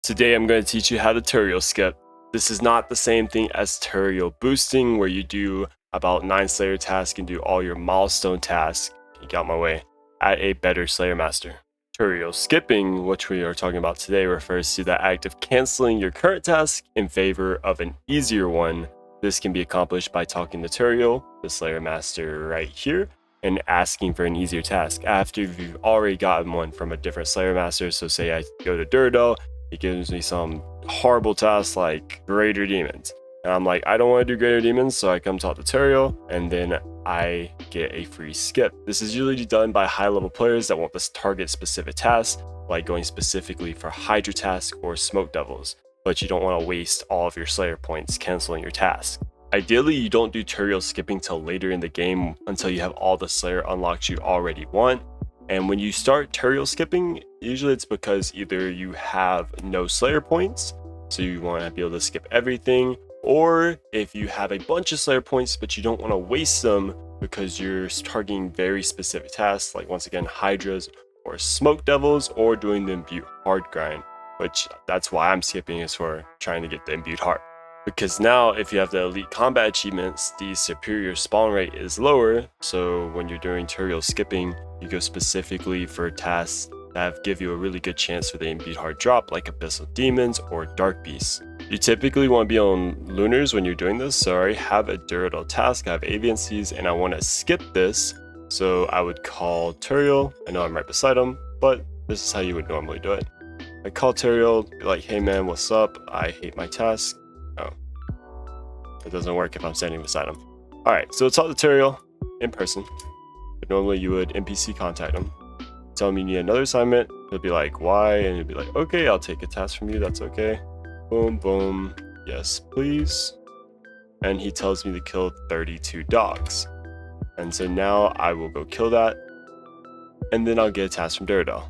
Today I'm going to teach you how to Turael skip. This is not the same thing as Turael boosting, where you do about 9 Slayer tasks and do all your milestone tasks, get out my way, at a better Slayer Master. Turael skipping, which we are talking about today, refers to the act of canceling your current task in favor of an easier one. This can be accomplished by talking to Turael, the Slayer Master right here, and asking for an easier task after you've already gotten one from a different Slayer Master. So say I go to Turael, he gives me some horrible task like Greater Demons. And I'm like, I don't want to do Greater Demons, so I come talk to Turael, and then I get a free skip. This is usually done by high-level players that want to target specific tasks, like going specifically for Hydra tasks or Smoke Devils, but you don't want to waste all of your Slayer points canceling your task. Ideally, you don't do Turael skipping till later in the game until you have all the Slayer unlocks you already want. And when you start Turael skipping, usually it's because either you have no Slayer points, so you want to be able to skip everything, or if you have a bunch of Slayer points but you don't want to waste them because you're targeting very specific tasks, like once again Hydras or Smoke Devils, or doing the Imbue Hard grind, which that's why I'm skipping, is for trying to get the Imbued Heart. Because now if you have the elite combat achievements, the superior spawn rate is lower, so when you're doing Turael skipping, you go specifically for tasks that give you a really good chance for the Imbued Heart drop, like Abyssal Demons or Dark Beasts. You typically want to be on Lunars when you're doing this, so I already have a Turael task, I have Avian Seas, and I want to skip this, so I would call Turael. I know I'm right beside him, but this is how you would normally do it. I call Turael, be like, hey man, what's up? I hate my task. Oh, it doesn't work if I'm standing beside him. Alright, so talk to Turael in person. But normally you would NPC contact him. Tell him you need another assignment. He'll be like, why? And he'll be like, okay, I'll take a task from you, that's okay. Boom, boom, yes, please. And he tells me to kill 32 dogs. And so now I will go kill that, and then I'll get a task from Turael.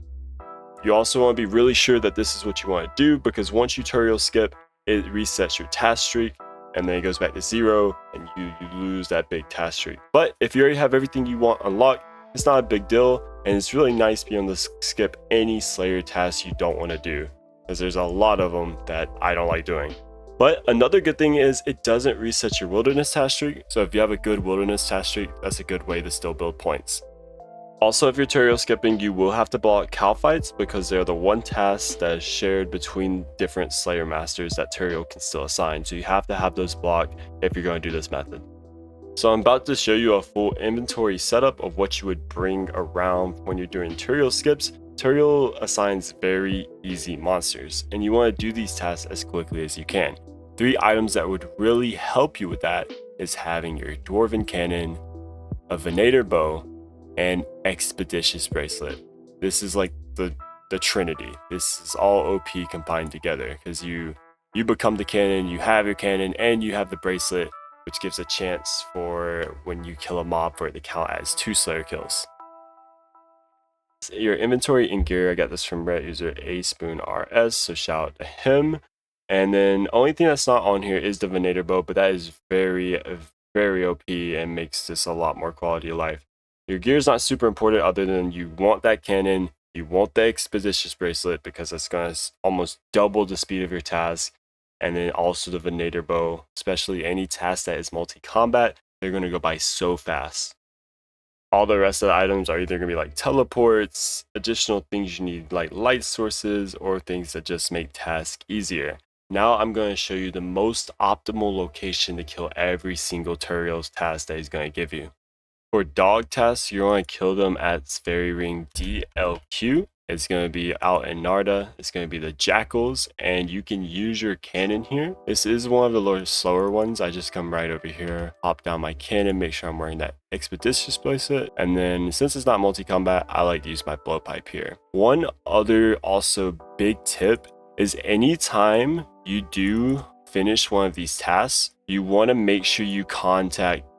You also want to be really sure that this is what you want to do, because once you Turael skip, it resets your task streak, and then it goes back to 0, and you lose that big task streak. But if you already have everything you want unlocked, it's not a big deal, and it's really nice being able to skip any Slayer tasks you don't want to do, because there's a lot of them that I don't like doing. But another good thing is it doesn't reset your Wilderness task streak, so if you have a good Wilderness task streak, that's a good way to still build points. Also, if you're Turael skipping, you will have to block cow fights, because they're the one task that is shared between different Slayer Masters that Turael can still assign, so you have to have those blocked if you're going to do this method. So I'm about to show you a full inventory setup of what you would bring around when you're doing Turael skips. Turael assigns very easy monsters, and you want to do these tasks as quickly as you can. 3 items that would really help you with that is having your Dwarven Cannon, a Venny Bow, and Expeditious Bracelet. This is like the trinity. This is all OP combined together, because you become the cannon, you have your cannon, and you have the bracelet, which gives a chance for when you kill a mob for it to count as 2 Slayer kills. Your inventory and gear, I got this from Reddit user ASpoonRS, so shout out to him. And then only thing that's not on here is the Venny Bow, but that is very OP and makes this a lot more quality of life. Your gear is not super important, other than you want that cannon, you want the Expeditious Bracelet, because that's going to almost double the speed of your task, and then also the Venny Bow, especially any task that is multi-combat, they're going to go by so fast. All the rest of the items are either going to be like teleports, additional things you need like light sources, or things that just make tasks easier. Now I'm going to show you the most optimal location to kill every single Turael's task that he's going to give you. For dog tasks, you want to kill them at Fairy Ring DLQ. It's going to be out in Narda. It's going to be the Jackals, and you can use your cannon here. This is one of the little slower ones. I just come right over here, hop down my cannon, make sure I'm wearing that Expeditious Bracelet, and then since it's not multi-combat, I like to use my blowpipe here. One other also big tip is anytime you do finish one of these tasks, you want to make sure you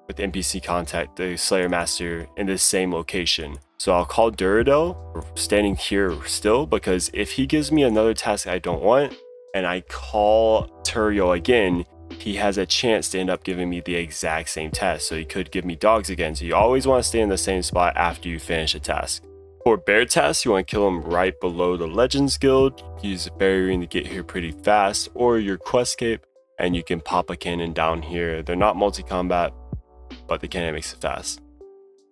with NPC contact the Slayer Master in the same location. So I'll call Turael standing here still, because if he gives me another task I don't want, and I call Turael again, he has a chance to end up giving me the exact same task. So he could give me dogs again. So you always want to stay in the same spot after you finish a task. For bear tasks, you want to kill them right below the Legends Guild. You can use a berry ring to get here pretty fast, or your quest cape, and you can pop a cannon down here. They're not multi-combat, but the cannon makes it fast.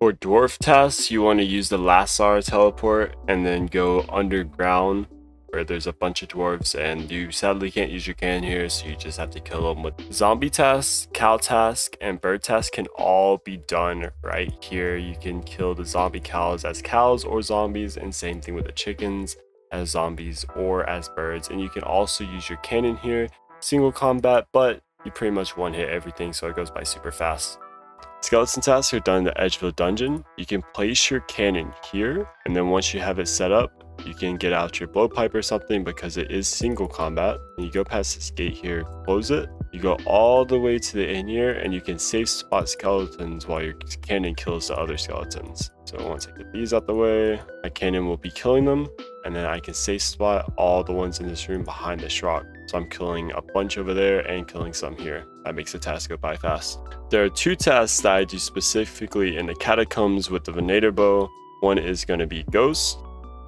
For dwarf tasks, you want to use the Lassar teleport and then go underground where there's a bunch of dwarves, and you sadly can't use your cannon here, so you just have to kill them with zombie tasks. Cow task and bird task can all be done right here. You can kill the zombie cows as cows or zombies, and same thing with the chickens as zombies or as birds. And you can also use your cannon here, single combat, but you pretty much one hit everything, so it goes by super fast. Skeleton tasks are done in the edge of the dungeon. You can place your cannon here, and then once you have it set up, you can get out your blowpipe or something because it is single combat. And you go past this gate here, close it. You go all the way to the end here, and you can safe spot skeletons while your cannon kills the other skeletons. So once I get these out the way, my cannon will be killing them, and then I can safe spot all the ones in this room behind this rock. So I'm killing a bunch over there and killing some here. That makes the task go by fast. There are two tasks that I do specifically in the catacombs with the Venny Bow. One is going to be Ghost.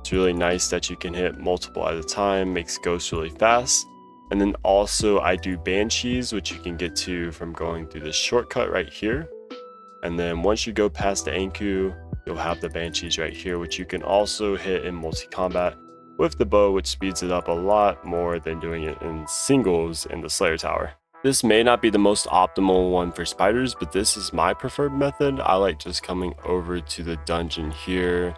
It's really nice that you can hit multiple at a time, makes Ghost really fast. And then also I do Banshees, which you can get to from going through this shortcut right here. And then once you go past the Anku, you'll have the Banshees right here, which you can also hit in multi-combat with the bow, which speeds it up a lot more than doing it in singles in the Slayer Tower. This may not be the most optimal one for spiders, but this is my preferred method. I like just coming over to the dungeon here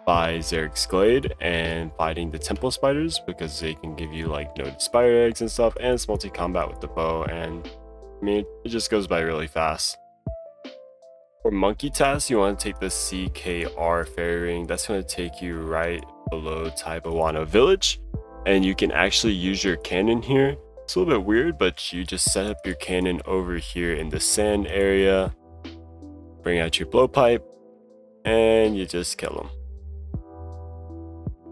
by Zerik's Glade and fighting the temple spiders because they can give you like noted spider eggs and stuff, and it's multi-combat with the bow, and I mean, it just goes by really fast. For monkey tasks, you want to take the CKR fairy ring. That's going to take you right below Taibawana village, and you can actually use your cannon here. It's a little bit weird, but you just set up your cannon over here in the sand area, bring out your blowpipe, and you just kill them.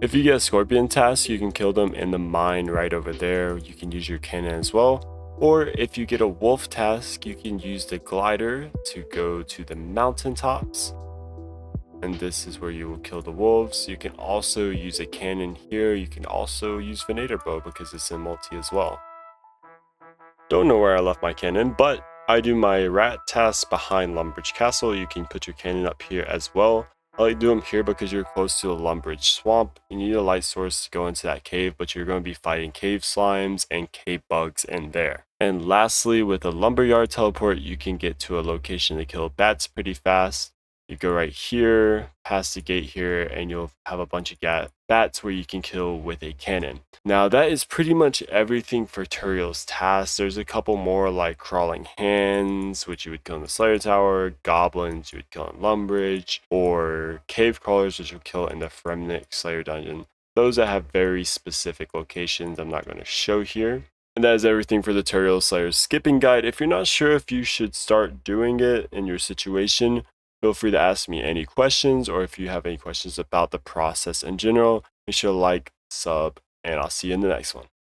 If you get a scorpion task, you can kill them in the mine right over there. You can use your cannon as well. Or if you get a wolf task, you can use the glider to go to the mountaintops. And this is where you will kill the wolves. You can also use a cannon here. You can also use Venny Bow because it's in multi as well. Don't know where I left my cannon, but I do my rat tasks behind Lumbridge Castle. You can put your cannon up here as well. I like doing them here because you're close to a Lumbridge swamp. You need a light source to go into that cave, but you're going to be fighting cave slimes and cave bugs in there. And lastly, with a lumberyard teleport, you can get to a location to kill bats pretty fast. You go right here, past the gate here, and you'll have a bunch of bats where you can kill with a cannon. Now that is pretty much everything for Turael's tasks. There's a couple more like crawling hands, which you would kill in the Slayer Tower, goblins you would kill in Lumbridge, or cave crawlers, which you'll kill in the Fremnik Slayer dungeon. Those that have very specific locations I'm not going to show here. And that is everything for the To Turael Slayer skipping guide. If you're not sure if you should start doing it in your situation, feel free to ask me any questions, or if you have any questions about the process in general, make sure to like, sub, and I'll see you in the next one.